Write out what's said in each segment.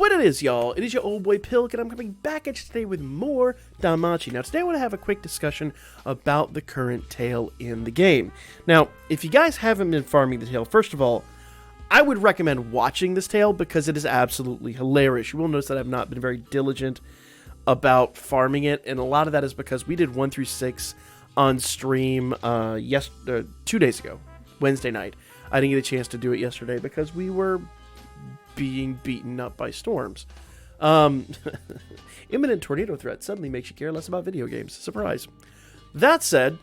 What it is, y'all? It is your old boy Pilk, and I'm coming back at you today with more Danmachi. Now, today I want to have a quick discussion about the current tale in the game. Now, if you guys haven't been farming the tale, first of all, I would recommend watching this tale because it is absolutely hilarious. You will notice that I've not been very diligent about farming it, and a lot of that is because we did 1 through 6 on stream 2 days ago, Wednesday night. I didn't get a chance to do it yesterday because we were being beaten up by storms. Imminent tornado threat suddenly makes you care less about video games. Surprise. That said,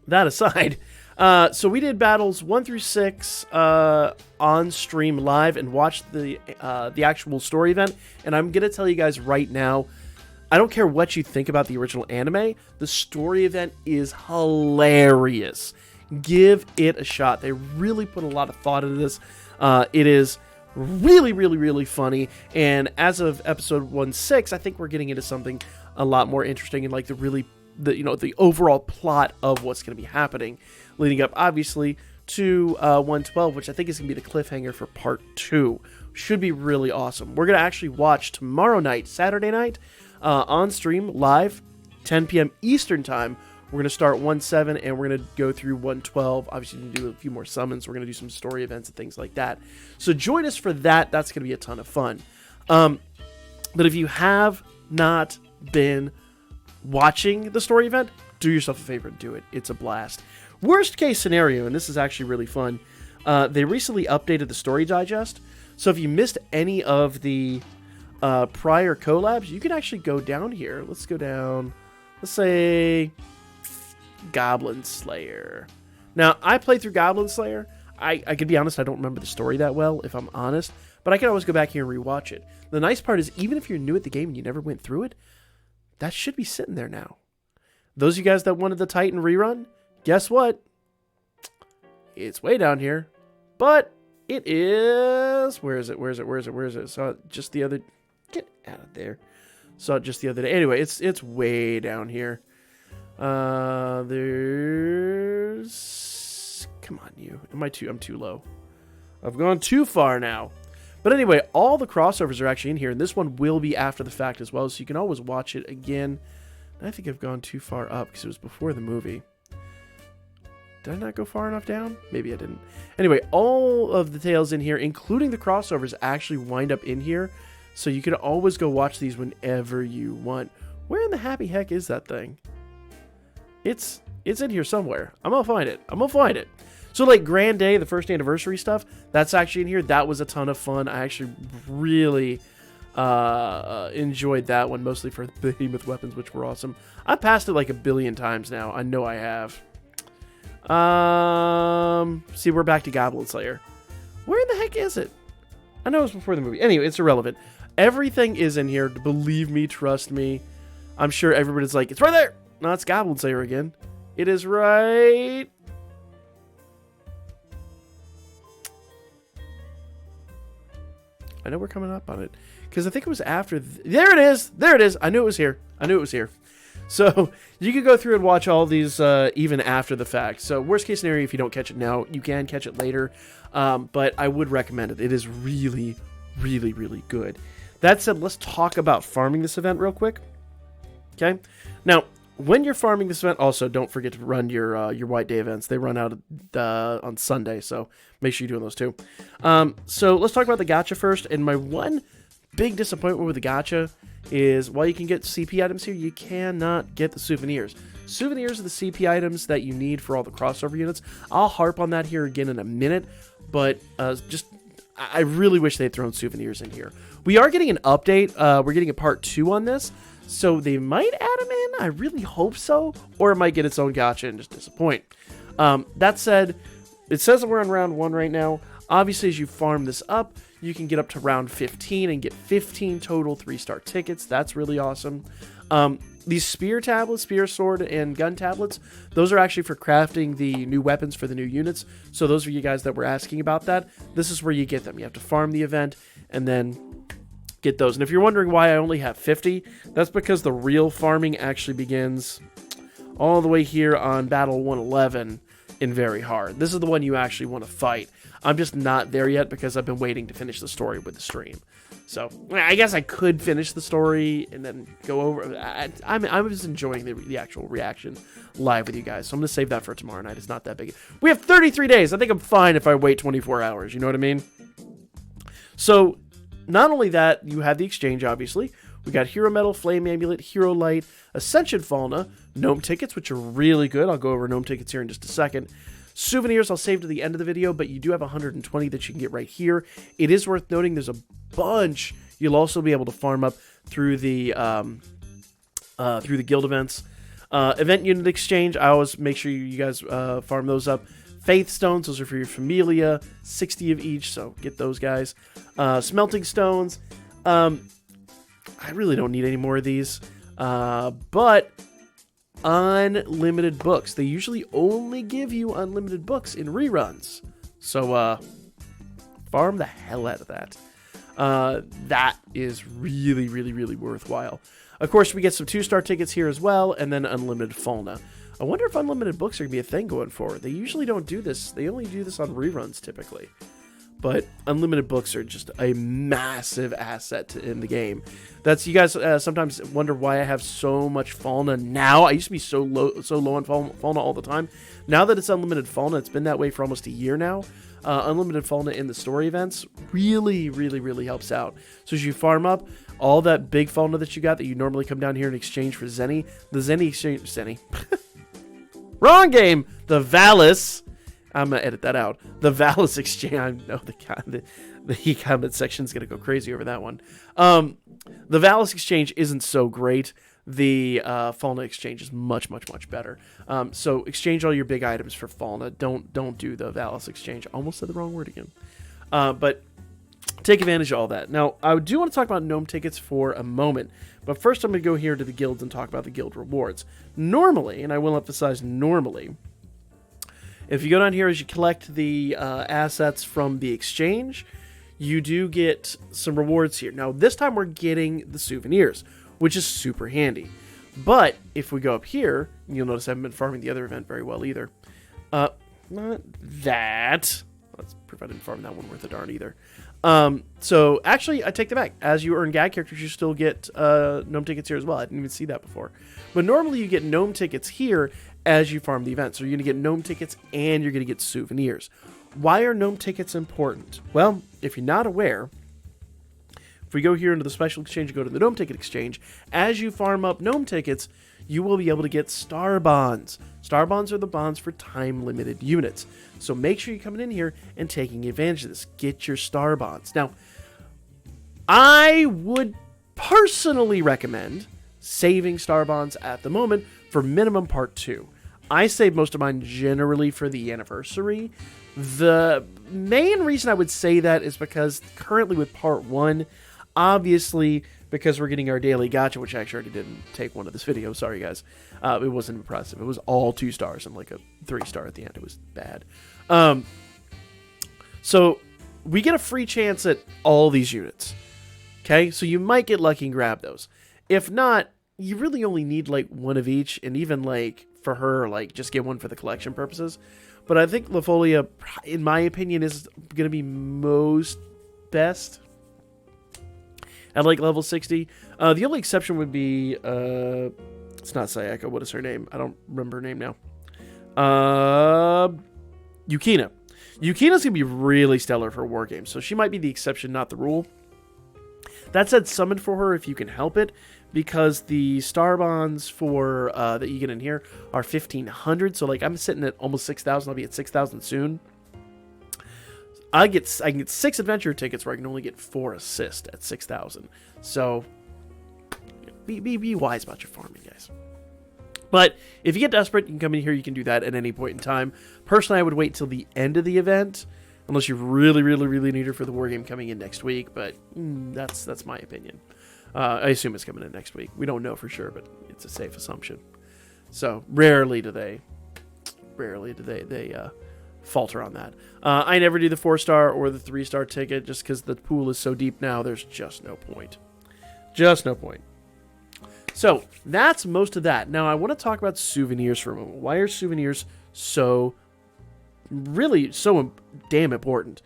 that aside, so we did battles 1 through 6 on stream live and watched the actual story event. And I'm gonna tell you guys right now, I don't care what you think about the original anime, the story event is hilarious. Give it a shot. They really put a lot of thought into this. It is really funny, and as of episode 1.6, I think we're getting into something a lot more interesting and like the overall plot of what's going to be happening, leading up obviously to 1.12, which I think is going to be the cliffhanger for part 2. Should be really awesome. We're going to actually watch tomorrow night, Saturday night, on stream live, 10 p.m. Eastern time. We're going to start 1.7 and we're going to go through 1.12. Obviously, we're going to do a few more summons. We're going to do some story events and things like that. So join us for that. That's going to be a ton of fun. But if you have not been watching the story event, do yourself a favor and do it. It's a blast. Worst case scenario, and this is actually really fun, they recently updated the story digest. So if you missed any of the prior collabs, you can actually go down here. Let's go down. Let's say Goblin Slayer. Now, I played through Goblin Slayer. I could be honest, I don't remember the story that well, if I'm honest, but I can always go back here and rewatch it. The nice part is, even if you're new at the game and you never went through it, that should be sitting there now. Those of you guys that wanted the Titan rerun, guess what? It's way down here, but it is... Where is it? Saw it just the other... Get out of there. Saw it just the other day. Anyway, it's way down here. There's... Come on, you. I'm too low. I've gone too far now. But anyway, all the crossovers are actually in here, and this one will be after the fact as well, so you can always watch it again. I think I've gone too far up because it was before the movie. Did I not go far enough down? Maybe I didn't. Anyway, all of the tales in here, including the crossovers, actually wind up in here, so you can always go watch these whenever you want. Where in the happy heck is that thing? It's in here somewhere. I'm gonna find it. So like Grand Day, the first anniversary stuff, that's actually in here. That was a ton of fun. I actually really enjoyed that one, mostly for the behemoth weapons, which were awesome. I passed it like a billion times now. I know I have. See, we're back to Goblin Slayer. Where in the heck is it? I know it was before the movie. Anyway, it's irrelevant. Everything is in here. Believe me, trust me. I'm sure everybody's like, it's right there. No, it's Goblin Slayer again. It is right... I know we're coming up on it. Because I think it was after... There it is! There it is! I knew it was here. So, you can go through and watch all these even after the fact. So, worst case scenario, if you don't catch it now, you can catch it later. But I would recommend it. It is really good. That said, let's talk about farming this event real quick. Okay? Now, when you're farming this event, also don't forget to run your White Day events. They run out on Sunday, so make sure you're doing those too. So let's talk about the gacha first. And my one big disappointment with the gacha is, while you can get CP items here, you cannot get the souvenirs. Souvenirs are the CP items that you need for all the crossover units. I'll harp on that here again in a minute, but I really wish they had thrown souvenirs in here. We are getting an update. We're getting a part 2 on this. So they might add them in. I really hope so. Or it might get its own gacha and just disappoint. That said, it says that we're on round 1 right now. Obviously, as you farm this up, you can get up to round 15 and get 15 total 3-star tickets. That's really awesome. These spear tablets, spear, sword, and gun tablets, those are actually for crafting the new weapons for the new units. So those are you guys that were asking about that. This is where you get them. You have to farm the event and then get those. And if you're wondering why I only have 50, that's because the real farming actually begins all the way here on Battle 111 in Very Hard. This is the one you actually want to fight. I'm just not there yet because I've been waiting to finish the story with the stream. So I guess I could finish the story and then go over. I was enjoying the actual reaction live with you guys, so I'm going to save that for tomorrow night. It's not that big. We have 33 days. I think I'm fine if I wait 24 hours. You know what I mean? So not only that, you have the exchange, obviously. We got Hero Medal, Flame Amulet, Hero Light, Ascension Fauna, Gnome Tickets, which are really good. I'll go over Gnome Tickets here in just a second. Souvenirs I'll save to the end of the video, but you do have 120 that you can get right here. It is worth noting there's a bunch you'll also be able to farm up through the guild events. Event Unit Exchange, I always make sure you guys farm those up. Faith Stones, those are for your Familia, 60 of each, so get those guys. Smelting Stones, I really don't need any more of these, but unlimited books. They usually only give you unlimited books in reruns, so farm the hell out of that. That is really, really, really worthwhile. Of course, we get some 2-star tickets here as well, and then unlimited fauna. I wonder if unlimited books are going to be a thing going forward. They usually don't do this. They only do this on reruns, typically. But unlimited books are just a massive asset in the game. That's, you guys sometimes wonder why I have so much fauna now. I used to be so low on fauna all the time. Now that it's unlimited fauna, it's been that way for almost a year now. Unlimited fauna in the story events really, really, really helps out. So as you farm up all that big fauna that you got that you normally come down here in exchange for Zenny, the Zenny exchange, Zenny, wrong game, the Valis. I'm going to edit that out. The Valis exchange. I know the comment section's going to go crazy over that one. The Valis exchange isn't so great. The fauna exchange is much, much, much better. So exchange all your big items for fauna. Don't do the Valis exchange. Almost said the wrong word again. But take advantage of all that. Now, I do want to talk about Gnome Tickets for a moment. But first, I'm going to go here to the guilds and talk about the guild rewards. Normally, and I will emphasize normally, if you go down here as you collect the assets from the exchange, you do get some rewards here. Now, this time we're getting the souvenirs, which is super handy. But if we go up here, you'll notice I haven't been farming the other event very well either. Not that. Let's prove I didn't farm that one worth a darn either. So actually, I take that back. As you earn gag characters, you still get Gnome Tickets here as well. I didn't even see that before. But normally you get Gnome Tickets here as you farm the event. So you're going to get Gnome Tickets and you're going to get souvenirs. Why are Gnome Tickets important? Well, if you're not aware, if we go here into the special exchange and go to the Gnome Ticket exchange, as you farm up Gnome Tickets, you will be able to get Star Bonds. Star Bonds are the bonds for time-limited units. So make sure you're coming in here and taking advantage of this. Get your Star Bonds. Now, I would personally recommend saving Star Bonds at the moment for minimum part 2. I save most of mine generally for the anniversary. The main reason I would say that is because currently with part 1, obviously, because we're getting our daily gacha, which I actually already didn't take one of this video. Sorry, guys. It wasn't impressive. It was all 2 stars and like a 3-star at the end. It was bad. So we get a free chance at all these units. Okay? So you might get lucky and grab those. If not, you really only need like one of each, and even like for her, like just get one for the collection purposes. But I think Lafolia, in my opinion, is going to be most best at like level 60. The only exception would be, it's not Sayaka, what is her name? I don't remember her name now. Yukina. Yukina's going to be really stellar for war games, so she might be the exception, not the rule. That said, summon for her if you can help it, because the Star Bonds for that you get in here are 1,500, so like I'm sitting at almost 6,000. I'll be at 6,000 soon. I can get 6 adventure tickets where I can only get 4 assist at 6,000. So be wise about your farming, guys. But if you get desperate, you can come in here. You can do that at any point in time. Personally, I would wait till the end of the event, unless you really, really, really need her for the war game coming in next week. But that's my opinion. I assume it's coming in next week. We don't know for sure, but it's a safe assumption. So rarely do they falter on that. I never do the 4-star or the 3-star ticket just because the pool is so deep now. There's just no point. Just no point. So that's most of that. Now I want to talk about souvenirs for a moment. Why are souvenirs so really so damn important.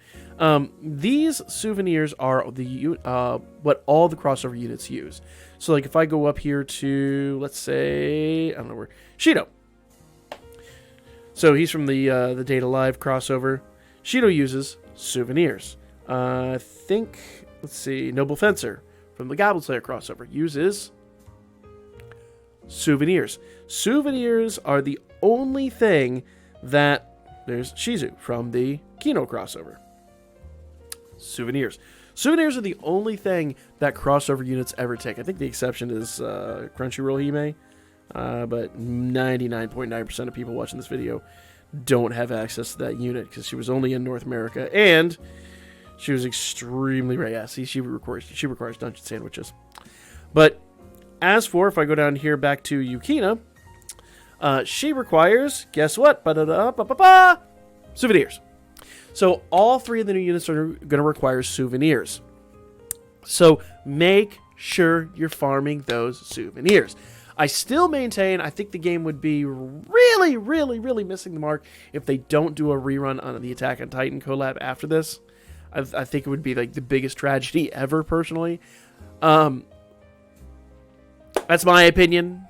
These souvenirs are what all the crossover units use. So like if I go up here to, let's say, I don't know where, Shido. So he's from the Data Live crossover. Shido uses souvenirs. I think, let's see, Noble Fencer from the Goblin Slayer crossover uses souvenirs. Souvenirs are the only thing that, there's Shizu from the Kino crossover. Souvenirs. Souvenirs are the only thing that crossover units ever take. I think the exception is Crunchyroll Hime, but 99.9% of people watching this video don't have access to that unit because she was only in North America and she was extremely rare. Yeah, see, she requires dungeon sandwiches. But as for, if I go down here back to Yukina, she requires, guess what? Souvenirs. So all three of the new units are going to require souvenirs. So make sure you're farming those souvenirs. I still maintain, I think the game would be really, really, really missing the mark if they don't do a rerun on the Attack on Titan collab after this. I think it would be like the biggest tragedy ever, personally. That's my opinion.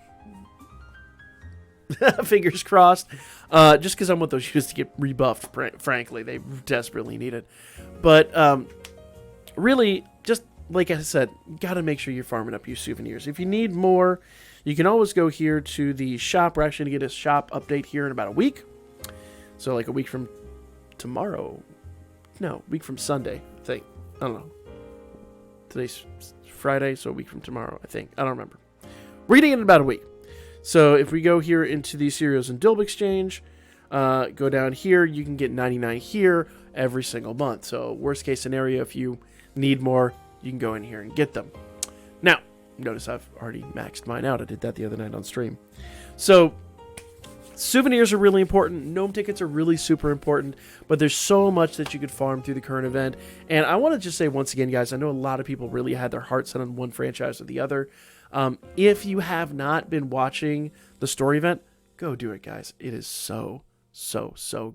Fingers crossed. Just because I want those units to get rebuffed, frankly. They desperately need it. But really, just like I said, you got to make sure you're farming up your souvenirs. If you need more, you can always go here to the shop. We're actually going to get a shop update here in about a week. So like a week from tomorrow. No, a week from Sunday, I think. I don't know. Today's Friday, so a week from tomorrow, I think. I don't remember. We're getting in about a week. So if we go here into the Cereals and Dilb Exchange, go down here, you can get 99 here every single month. So worst case scenario, if you need more, you can go in here and get them. Now, notice I've already maxed mine out. I did that the other night on stream. So souvenirs are really important. Gnome tickets are really super important, but there's so much that you could farm through the current event. And I want to just say once again, guys, I know a lot of people really had their heart set on one franchise or the other. If you have not been watching the story event, go do it, guys. It is so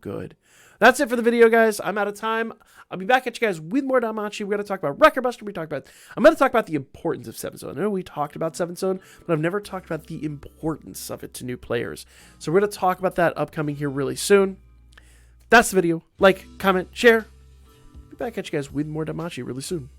good. That's it for the video, guys. I'm out of time. I'll be back at you guys with more Danmachi. We're going to talk about Record Buster. I'm going to talk about the importance of 7 Zone. I know we talked about 7 Zone, but I've never talked about the importance of it to new players. So we're going to talk about that upcoming here really soon. That's the video. Like, comment, share. I'll be back at you guys with more Danmachi really soon.